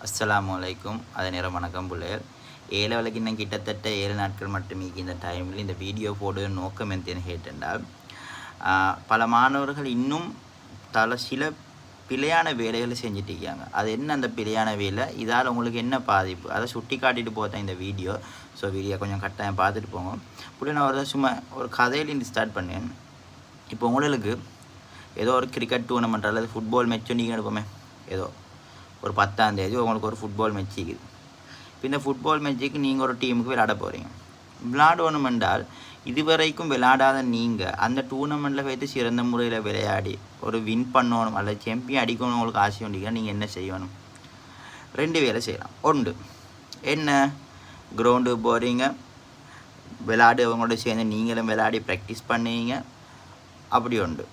அஸ்ஸலாமு அலைக்கும். அதே நேரம் வணக்கம் புள்ளையர். 7 வேளைக்கு இன்னும் கிட்டத்தட்ட 7 நாட்கள் மட்டுமே இந்த டைமில் இந்த வீடியோ போடுற நோக்கம் எந்தேன்னு கேட்டென்றால், பல மாணவர்கள் இன்னும் சில பிழையான வேலைகளை செஞ்சுட்டு இருக்காங்க. அது என்ன அந்த பிழையான வேலை? இதால் உங்களுக்கு என்ன பாதிப்பு? அதை சுட்டி காட்டிட்டு போதான் இந்த வீடியோ. ஸோ வீடியோ கொஞ்சம் கட்டாயம் பார்த்துட்டு போங்க. புள்ளை நான் ஒரு சும்மா ஒரு கதையிலேருந்து ஸ்டார்ட் பண்ணேன். இப்போ உங்களுக்கு ஏதோ ஒரு கிரிக்கெட் டூர்னமெண்ட் அல்லது ஃபுட்பால் மேட்ச் நீங்கள் எடுப்போமே, ஏதோ ஒரு 10ஆம் தேதி உங்களுக்கு ஒரு ஃபுட்பால் மேட்ச் இருக்குது. இப்போ இந்த ஃபுட்பால் மேட்சுக்கு நீங்கள் ஒரு டீமுக்கு விளையாட போகிறீங்க. விளையாடணும் என்றால் இதுவரைக்கும் விளையாடாத நீங்கள் அந்த டூர்னமெண்ட்டில் வைத்து சிறந்த முறையில் விளையாடி ஒரு வின் பண்ணணும் அல்லது சாம்பியன் அடிக்கணும் உங்களுக்கு ஆசை உண்டிங்கன்னா நீங்கள் என்ன செய்யணும்? 2 வேலை செய்யலாம். ஒன்று என்ன, கிரவுண்டு போகிறீங்க, விளையாடு அவங்களோட சேர்ந்து நீங்களும் விளையாடி ப்ராக்டிஸ் பண்ணுவீங்க. அப்படி உண்டு.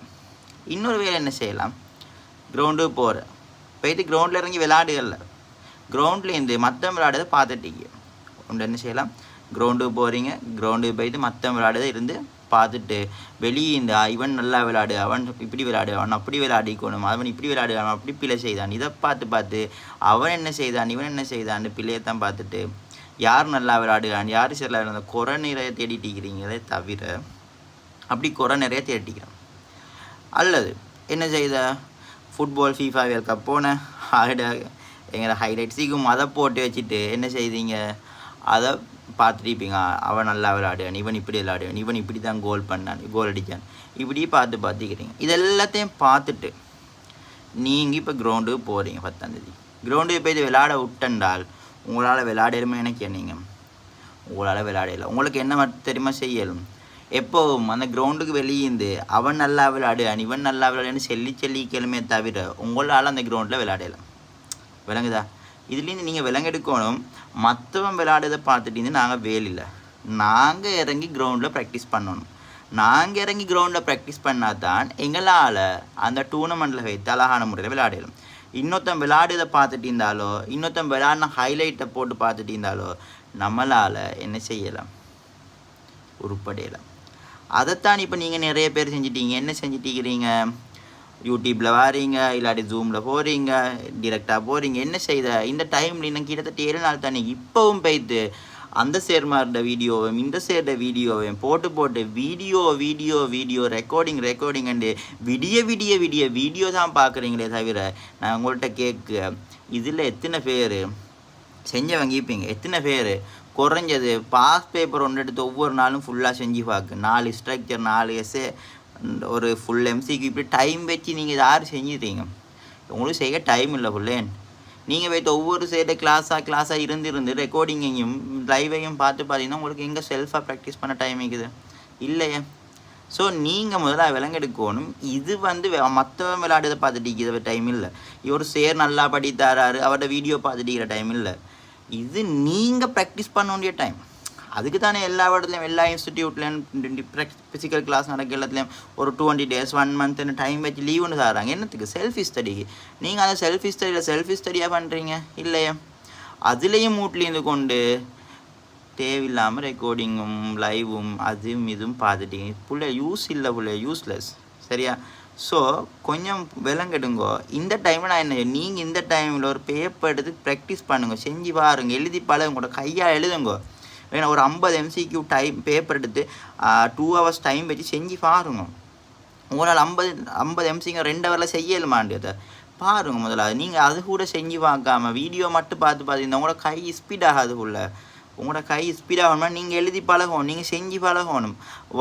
இன்னொரு வேலை என்ன செய்யலாம், கிரவுண்டு போகிற போயிட்டு கிரவுண்டில் இறங்கி விளையாடுகள்ல கிரவுண்ட்லேருந்து மற்ற விளையாடுறதை பார்த்துட்டீங்க. ஒன்று என்ன செய்யலாம், கிரவுண்டு போகிறீங்க, கிரவுண்டுக்கு போயிட்டு மற்ற விளையாடுறதை இருந்து பார்த்துட்டு வெளியே இந்த இவன் நல்லா விளையாடு, அவன் இப்படி விளையாடு, அவன் அப்படி விளையாடிக்கணும், அவன் இப்படி விளையாடு, அவன் அப்படி பிள்ளை செய்தான், இதை பார்த்து அவன் என்ன செய்தான், இவன் என்ன செய்தான் பிள்ளையத்தான் பார்த்துட்டு யார் நல்லா விளையாடுகிறான், யார் சரி விளையாடு குறை நிறைய தேடிட்டிக்கிறீங்களே தவிர அப்படி குறை நிறைய தேடிக்கிறோம். அல்லது என்ன செய்த, ஃபுட்பால் FIFA வேர்ல்ட் கப் போனேன், எங்களை ஹைலைட்ஸுக்கும் அதை போட்டு வச்சுட்டு என்ன செய்தீங்க, அதை பார்த்துருப்பீங்க. அவன் நல்லா விளையாடுவான், இவன் இப்படி விளையாடுவான், இவன் இப்படி தான் கோல் பண்ணான், கோல் அடித்தான், இப்படி பார்த்துக்கிறீங்க. இது எல்லாத்தையும் பார்த்துட்டு நீங்கள் இப்போ கிரவுண்டுக்கு போகிறீங்க. 10ஆம் தேதி கிரவுண்டுக்கு போய் விளையாட விட்டண்டால் உங்களால் விளையாடலுமே எனக்கு நீங்கள் உங்களால் விளையாடல. உங்களுக்கு என்ன மட்டும் தெரியுமா செய்யலும், எப்போவும் அந்த கிரவுண்டுக்கு வெளியேந்து அவன் நல்லா விளையாடுவான், இவன் நல்லா விளையாடுன்னு சொல்லிக்கலுமே தவிர உங்களால் அந்த கிரவுண்டில் விளையாடலாம். விளங்குதா? இதுலேருந்து நீங்கள் விளங்கெடுக்கணும். மற்றவன் விளையாடுறதை பார்த்துட்டு நாங்கள் வேலையில் நாங்கள் இறங்கி கிரவுண்டில் ப்ராக்டிஸ் பண்ணணும். நாங்கள் இறங்கி கிரவுண்டில் ப்ராக்டிஸ் பண்ணால் தான் எங்களால் அந்த டூர்னமெண்ட்டில் வைத்து அழகான முறையில் விளையாடலாம். இன்னொருத்தன் விளையாடுறதை பார்த்துட்டு இருந்தாலோ, இன்னொருத்தன் விளையாடின ஹைலைட்டை போட்டு பார்த்துட்டு இருந்தாலோ நம்மளால் என்ன செய்யலாம், உருப்படையலாம். அதைத்தான் இப்போ நீங்கள் நிறைய பேர் செஞ்சிட்டீங்க. என்ன செஞ்சிட்டிக்கிறீங்க, யூடியூப்பில் வாரீங்க, இல்லாட்டி ஜூமில் போகிறீங்க, டிரெக்டாக போகிறீங்க. என்ன செய்த இந்த டைமில் இன்னும் கிட்டத்தட்ட 7 நாள் தானே, இப்போவும் போய்த்து அந்த சேர்மாரோட வீடியோவையும் இந்த சேர்ட வீடியோவையும் போட்டு வீடியோ ரெக்கார்டிங் அண்டு விடிய வீடியோ தான் பார்க்குறீங்களே தவிர நான் உங்கள்கிட்ட கேட்க இதில் எத்தனை பேர் செஞ்சவங்க இருப்பீங்க, எத்தனை பேர் குறைஞ்சது பாஸ் பேப்பர் ஒன்று எடுத்து ஒவ்வொரு நாளும் ஃபுல்லாக செஞ்சு பார்க்கு, 4 ஸ்ட்ரக்சர் 4 எஸ்ஸே ஒரு ஃபுல் MCக்கு இப்படி டைம் வச்சு நீங்கள் யார் செஞ்சுட்டீங்க? உங்களுக்கு செய்ய டைம் இல்லை ஃபுல்லேன். நீங்கள் வைத்து ஒவ்வொரு சைடு கிளாஸாக இருந்து ரெக்கார்டிங்கையும் லைவையும் பார்த்து பார்த்தீங்கன்னா உங்களுக்கு எங்கே செல்ஃபாக ப்ராக்டிஸ் பண்ண டைம் இருக்குது இல்லையே. ஸோ நீங்கள் முதல்ல விலங்கெடுக்கணும். இது மற்றவன் விளையாடுறதை பார்த்துட்டு டைம் இல்லை. இவர் நல்லா படித்தாராரு அவரோட வீடியோ பார்த்துட்டு டைம் இல்லை. இது நீங்கள் ப்ராக்டிஸ் பண்ண வேண்டிய டைம். அதுக்கு தானே எல்லா இடத்துலையும் எல்லா இன்ஸ்டிடியூட்லேயும் ஃபிசிக்கல் கிளாஸ் நடக்க எல்லாத்துலேயும் ஒரு 20 days 1 month டைம் வச்சு லீவுன்னு தராங்க. என்னத்துக்கு? செல்ஃபி ஸ்டடிக்கு. நீங்கள் அதை செல்ஃபி ஸ்டடியாக பண்ணுறீங்க இல்லையா? அதுலேயும் மூட்லேருந்து கொண்டு தேவையில்லாமல் ரெக்கார்டிங்கும் லைவும் அதுவும் இதுவும் பார்த்துட்டீங்க. யூஸ்லெஸ். சரியா? ஸோ கொஞ்சம் விலங்கெடுங்கோ. இந்த டைமில் நான் என்ன, நீங்கள் இந்த டைமில் ஒரு பேப்பர் எடுத்து ப்ராக்டிஸ் பண்ணுங்க, செஞ்சு பாருங்க, எழுதி உங்களோட கையாக எழுதுங்கோ. ஏன்னா ஒரு 50 MCQ பேப்பர் எடுத்து 2 hours டைம் வச்சு செஞ்சு பாருங்க. உங்களால் 50 MCQ 2 ஹவரில் செய்யலுமாண்டியதை பாருங்க. முதல்ல நீங்கள் அது கூட செஞ்சு பார்க்காம வீடியோ மட்டும் பார்த்துருந்தா உங்களோட கை ஸ்பீட் ஆகாது. உங்களோட கை ஸ்பீடாகணும்னா நீங்கள் எழுதி பழகணும், நீங்கள் செஞ்சு பழகணும்.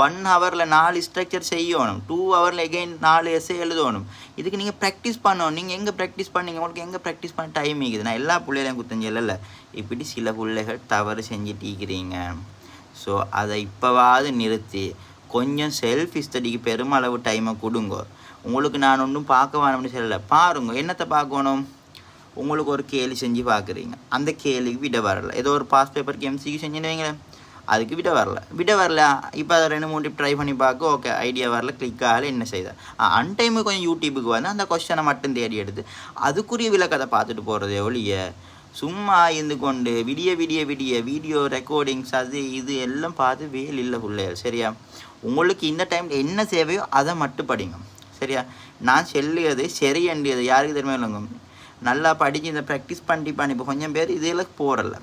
1 ஹவரில் 4 ஸ்ட்ரக்சர் செய்யணும், 2 ஹவரில் எகெயின் 4 எஸ்ஸே எழுதணும். இதுக்கு நீங்கள் ப்ராக்டிஸ் பண்ணணும். நீங்கள் எங்கே ப்ராக்டிஸ் பண்ணீங்க, உங்களுக்கு எங்கே ப்ராக்டிஸ் பண்ண டைம் இருக்குது? நான் எல்லா பிள்ளைகளையும் குத்தஞ்சல இப்படி சில பிள்ளைகள் தவறு செஞ்சுட்டீக்கிறீங்க. ஸோ அதை இப்போவாது நிறுத்தி கொஞ்சம் செல்ஃப் ஸ்டடிக்கு பெருமளவு டைமை கொடுங்க. உங்களுக்கு நான் ஒன்றும் பார்க்க வேணும்னு சொல்லலை, பாருங்க. என்னத்தை பார்க்கணும், உங்களுக்கு ஒரு கேள்வி செஞ்சு பார்க்குறீங்க, அந்த கேள்விக்கு விட வரல. ஏதோ ஒரு பாஸ் பேப்பருக்கு MCQ செஞ்சுன்னு வைங்களேன், அதுக்கு விட வரல. இப்போ அதை 2-3 ட்ரை பண்ணி பார்க்க ஓகே ஐடியா வரல, கிளிக் ஆகலை, என்ன செய்தால் அன்டைமுக்கு கொஞ்சம் யூடியூபுக்கு அந்த கொஸ்டனை மட்டும் தேடி எடுத்து அதுக்குரிய விளக்கத்தை பார்த்துட்டு போகிறதே ஒழிய சும்மா இருந்து கொண்டு விடிய வீடியோ ரெக்கார்டிங்ஸ் அது இது எல்லாம் பார்த்து வேல் இல்லை பிள்ளைகள். சரியா? உங்களுக்கு இந்த டைமில் என்ன தேவையோ அதை மட்டும் படிங்க. சரியா? நான் சொல்லியது சரி அண்டியது யாருக்கு தெரியுமா இல்லைங்க, நல்லா படித்து இந்த ப்ராக்டிஸ் பண்ணிப்பான். இப்போ கொஞ்சம் பேர் இதில் போகிறல,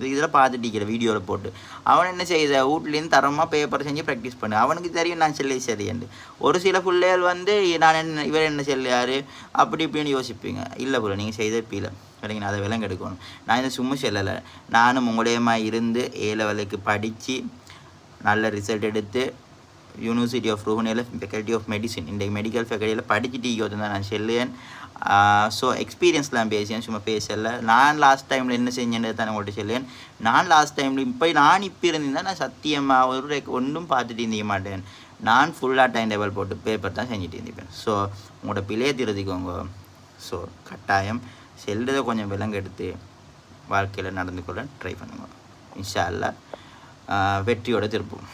இதில் பார்த்துட்டிக்கிற வீடியோவில் போட்டு அவன் என்ன செய்யுது, வீட்லேருந்து தரமாக பேப்பர் செஞ்சு ப்ராக்டிஸ் பண்ணு. அவனுக்கு தெரியும் நான் சொல்லி சரியாண்டு. ஒரு சில பிள்ளைகள் வந்து நான் என்ன இவர் என்ன சொல்லியார் அப்படி இப்படின்னு யோசிப்பீங்க. இல்லை போல நீங்கள் செய்த பீலை சரிங்க, அதை விலங்கு எடுக்கணும். நான் இதை சும்மா சொல்லலை, நானும் உங்களையமாக இருந்து A லெவலுக்கு படித்து நல்ல ரிசல்ட் எடுத்து யூனிவர்சிட்டி ஆஃப் ரூஹனியில் ஃபேக்கல்ட்டி ஆஃப் மெடிசின் இந்த மெடிக்கல் ஃபேக்கல்ட்டியில் படிச்சுட்டு தான் நான் சொல்லுவேன். ஸோ எக்ஸ்பீரியன்ஸ்லாம் பேசியேன், சும்மா பேசலை. நான் லாஸ்ட் டைமில் என்ன செஞ்சேன்னு தான் உங்கள்கிட்ட சொல்லுவேன். நான் லாஸ்ட் டைமில் இப்போ இருந்தேன் நான் சத்தியமாக ஒரு ஒன்றும் பார்த்துட்டு இருந்திக்க மாட்டேன். நான் ஃபுல்லாக டைம் டேபிள் போட்டு பேப்பர் தான் செஞ்சுட்டு இருந்திப்பேன். ஸோ உங்களோட பிள்ளையை திருத்திக்கோங்க. ஸோ கட்டாயம் செல்றதை கொஞ்சம் விலங்கெடுத்து வாழ்க்கையில் நடந்து கொள்ள ட்ரை பண்ணுங்க. இன்ஷா அல்லாஹ் வெற்றியோடு திருப்போம்.